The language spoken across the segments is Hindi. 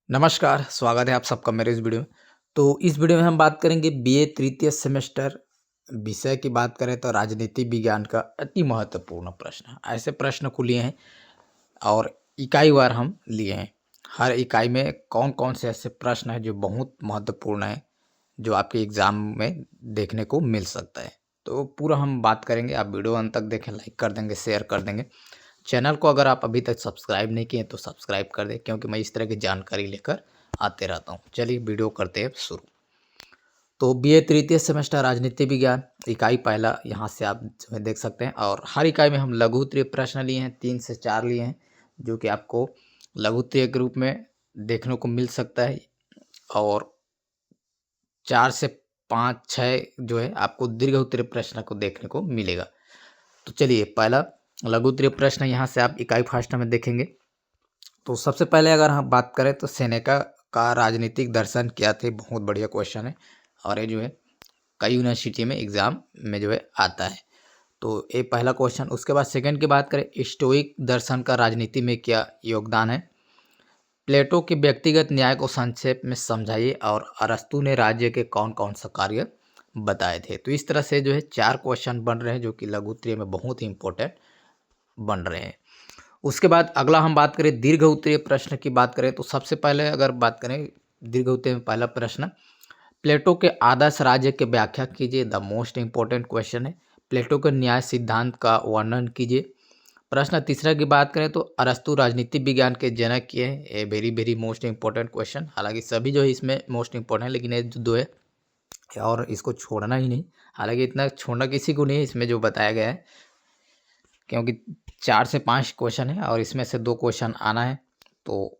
नमस्कार, स्वागत है आप सबका मेरे इस वीडियो में। तो इस वीडियो में हम बात करेंगे बीए तृतीय सेमेस्टर विषय की बात करें तो राजनीति विज्ञान का अति महत्वपूर्ण प्रश्न। ऐसे प्रश्न को लिए हैं और इकाईवार हम लिए हैं। हर इकाई में कौन-कौन से ऐसे प्रश्न हैं जो बहुत महत्वपूर्ण हैं, जो आपके एग्ज़ाम में देखने को मिल सकता है। तो पूरा हम बात करेंगे, आप वीडियो अंत तक देखें, लाइक कर देंगे, शेयर कर देंगे। चैनल को अगर आप अभी तक सब्सक्राइब नहीं किए तो सब्सक्राइब कर दें, क्योंकि मैं इस तरह की जानकारी लेकर आते रहता हूँ। चलिए वीडियो करते हैं शुरू। तो बीए तृतीय सेमेस्टर राजनीति विज्ञान इकाई पहला यहाँ से आप जो है देख सकते हैं, और हर इकाई में हम लघु उत्तरीय प्रश्न लिए हैं, 3 से 4 लिए हैं, जो कि आपको लघु उत्तरीय के रूप में देखने को मिल सकता है, और 4 से 5-6 जो है आपको दीर्घ उत्तरीय प्रश्न को देखने को मिलेगा। तो चलिए पहला लघु उत्तरीय प्रश्न यहाँ से आप इकाई फर्स्ट में देखेंगे। तो सबसे पहले अगर हम बात करें तो सेनेका का राजनीतिक दर्शन क्या थे, बहुत बढ़िया क्वेश्चन है, और ये जो है कई यूनिवर्सिटी में एग्जाम में जो है आता है। तो ये पहला क्वेश्चन। उसके बाद सेकंड की बात करें, स्टोइक दर्शन का राजनीति में क्या योगदान है। प्लेटो के व्यक्तिगत न्याय को संक्षेप में समझाइए, और अरस्तु ने राज्य के कौन कौन सा कार्य बताए थे। तो इस तरह से जो है 4 क्वेश्चन बन रहे हैं, जो कि लघु उत्तरीय में बहुत ही इंपॉर्टेंट बन रहे हैं। उसके बाद अगला हम बात करें दीर्घ उत्तरीय प्रश्न की बात करें, तो सबसे पहले अगर बात करें दीर्घ उत्तरीय में पहला प्रश्न, प्लेटो के आदर्श राज्य की व्याख्या कीजिए। द मोस्ट इंपॉर्टेंट क्वेश्चन है। प्लेटो के न्याय सिद्धांत का वर्णन कीजिए। प्रश्न तीसरा की बात करें तो अरस्तु राजनीति विज्ञान के जनक किए हैं। A very very most important question. हालांकि सभी जो है इसमें मोस्ट इंपॉर्टेंट है, लेकिन ये जो दो है और इसको छोड़ना ही नहीं। हालांकि इतना छोड़ना किसी को नहीं है इसमें जो बताया गया है, क्योंकि 4 से 5 क्वेश्चन है और इसमें से 2 क्वेश्चन आना है, तो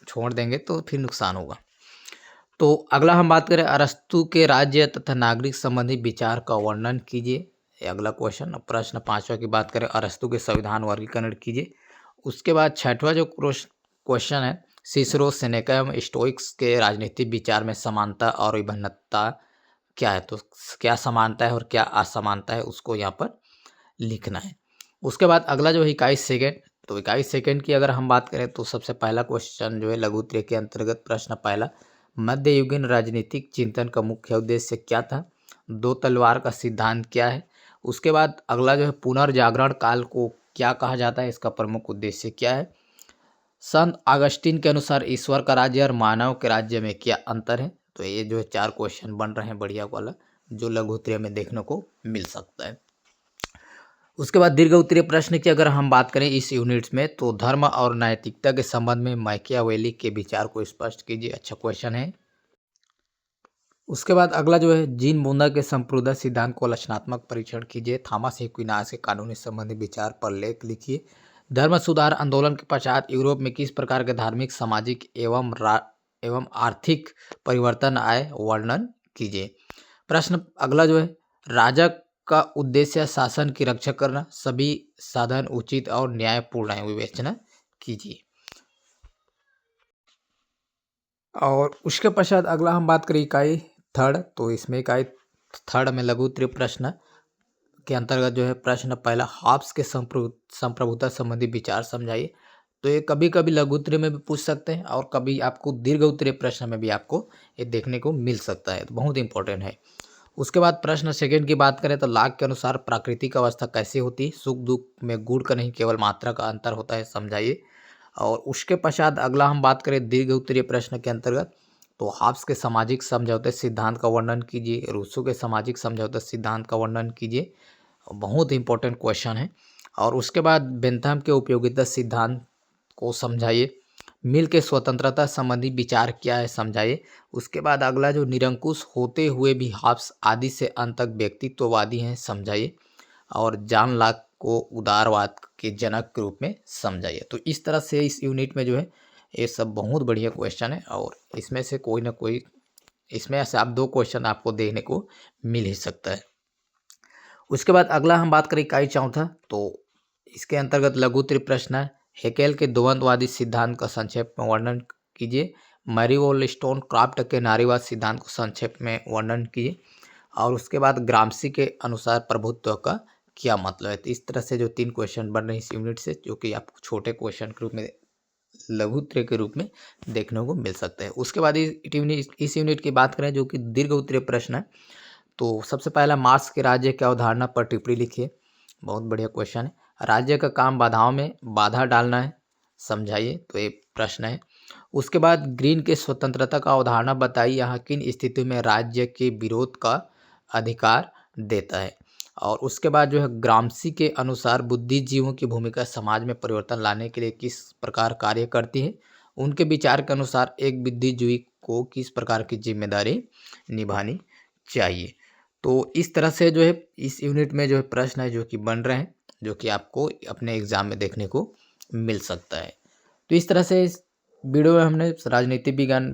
छोड़ देंगे तो फिर नुकसान होगा। तो अगला हम बात करें, अरस्तु के राज्य तथा नागरिक संबंधी विचार का वर्णन कीजिए। ये अगला क्वेश्चन। प्रश्न 5वां की बात करें, अरस्तु के संविधान वर्गीकरण कीजिए। उसके बाद 6वां जो क्वेश्चन है, सिसरो, सेनेका एवं स्टोइक्स के राजनीतिक विचार में समानता और विभिन्नता क्या है। तो क्या समानता है और क्या असमानता है, उसको यहाँ पर लिखना है। उसके बाद अगला जो है इकाई सेकंड। तो इकाई सेकंड की अगर हम बात करें तो सबसे पहला क्वेश्चन जो है लघु उत्तरीय के अंतर्गत प्रश्न पहला, मध्ययुगीन राजनीतिक चिंतन का मुख्य उद्देश्य क्या था। दो तलवार का सिद्धांत क्या है। उसके बाद अगला जो है पुनर्जागरण काल को क्या कहा जाता है, इसका प्रमुख उद्देश्य क्या है। संत अगस्टिन के अनुसार ईश्वर का राज्य और मानव के राज्य में क्या अंतर है। तो ये जो है 4 क्वेश्चन बन रहे हैं बढ़िया वाला, जो लघु उत्तरीय में देखने को मिल सकता है। उसके बाद दीर्घ उत्तरीय प्रश्न की अगर हम बात करें इस यूनिट में, तो धर्म और नैतिकता के संबंध में मैकियावेली के विचार को स्पष्ट कीजिए। अच्छा क्वेश्चन है। उसके बाद अगला जो है, जीन बूंदा के संप्रदाय सिद्धांत को आलोचनात्मक परीक्षण कीजिए। थॉमस एक्विनास के कानूनी संबंधी विचार पर लेख लिखिए। धर्म सुधार आंदोलन के पश्चात यूरोप में किस प्रकार के धार्मिक, सामाजिक एवं आर्थिक परिवर्तन आए, वर्णन कीजिए। प्रश्न अगला जो है, राजा का उद्देश्य शासन की रक्षा करना, सभी साधन उचित और न्यायपूर्ण है, विवेचना कीजिए। और उसके पश्चात अगला हम बात करें इकाई थर्ड। तो इसमें इकाई थर्ड में लघु उत्तरीय प्रश्न के अंतर्गत जो है प्रश्न पहला, हॉब्स के संप्रभुता संबंधी विचार समझाइए। तो ये कभी कभी लघु उत्तरीय में भी पूछ सकते हैं, और कभी आपको दीर्घ उत्तरीय प्रश्न में भी आपको ये देखने को मिल सकता है, तो बहुत इंपॉर्टेंट है। उसके बाद प्रश्न सेकंड की बात करें तो लाग के अनुसार प्राकृतिक अवस्था कैसे होती है। सुख दुख में गुण का नहीं केवल मात्रा का अंतर होता है, समझाइए। और उसके पश्चात अगला हम बात करें दीर्घ उत्तरीय प्रश्न के अंतर्गत, तो हॉब्स के सामाजिक समझौते सिद्धांत का वर्णन कीजिए। रूसो के सामाजिक समझौते सिद्धांत का वर्णन कीजिए। बहुत इंपॉर्टेंट क्वेश्चन है। और उसके बाद बेंथम के उपयोगिता सिद्धांत को समझाइए। मिल के स्वतंत्रता संबंधी विचार क्या है, समझाइए। उसके बाद अगला जो, निरंकुश होते हुए भी हॉब्स आदि से अंत तक व्यक्तित्ववादी हैं, समझाइए। और जॉन लॉक को उदारवाद के जनक के रूप में समझाइए। तो इस तरह से इस यूनिट में जो है ये सब बहुत बढ़िया क्वेश्चन है, और इसमें से कोई ना कोई, इसमें से आप 2 क्वेश्चन आपको देखने को मिल ही सकता है। उसके बाद अगला हम बात करें इकाई चौथा। तो इसके अंतर्गत लघु उत्तरीय प्रश्न है, हेकेल के द्वंद्ववादी सिद्धांत का संक्षेप में वर्णन कीजिए। मैरी वोल्स्टोन क्राफ्ट के नारीवाद सिद्धांत को संक्षेप में वर्णन कीजिए। और उसके बाद ग्राम्सी के अनुसार प्रभुत्व का क्या मतलब है। तो इस तरह से जो 3 क्वेश्चन बन रहे हैं इस यूनिट से, जो कि आपको छोटे क्वेश्चन के रूप में लघुत्तरीय के रूप में देखने को मिल सकता है। उसके बाद इस यूनिट की बात करें जो कि दीर्घ उत्तरीय प्रश्न है, तो सबसे पहला मार्क्स के राज्य की अवधारणा पर टिप्पणी लिखिए। बहुत बढ़िया क्वेश्चन है। राज्य का काम बाधाओं में बाधा डालना है, समझाइए, तो ये प्रश्न है। उसके बाद ग्रीन के स्वतंत्रता का अवधारणा बताइए, यहाँ किन स्थितियों में राज्य के विरोध का अधिकार देता है। और उसके बाद जो है ग्रामसी के अनुसार बुद्धिजीवों की भूमिका समाज में परिवर्तन लाने के लिए किस प्रकार कार्य करती है। उनके विचार के अनुसार एक बुद्धिजीवी को किस प्रकार की जिम्मेदारी निभानी चाहिए। तो इस तरह से जो है इस यूनिट में जो है प्रश्न है जो कि बन रहे हैं, जो कि आपको अपने एग्जाम में देखने को मिल सकता है। तो इस तरह से इस वीडियो में हमने राजनीति विज्ञान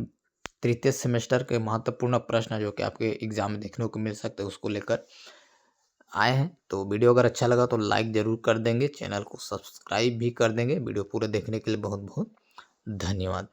तृतीय सेमेस्टर के महत्वपूर्ण प्रश्न जो कि आपके एग्जाम में देखने को मिल सकते हैं उसको लेकर आए हैं। तो वीडियो अगर अच्छा लगा तो लाइक ज़रूर कर देंगे, चैनल को सब्सक्राइब भी कर देंगे। वीडियो पूरे देखने के लिए बहुत बहुत धन्यवाद।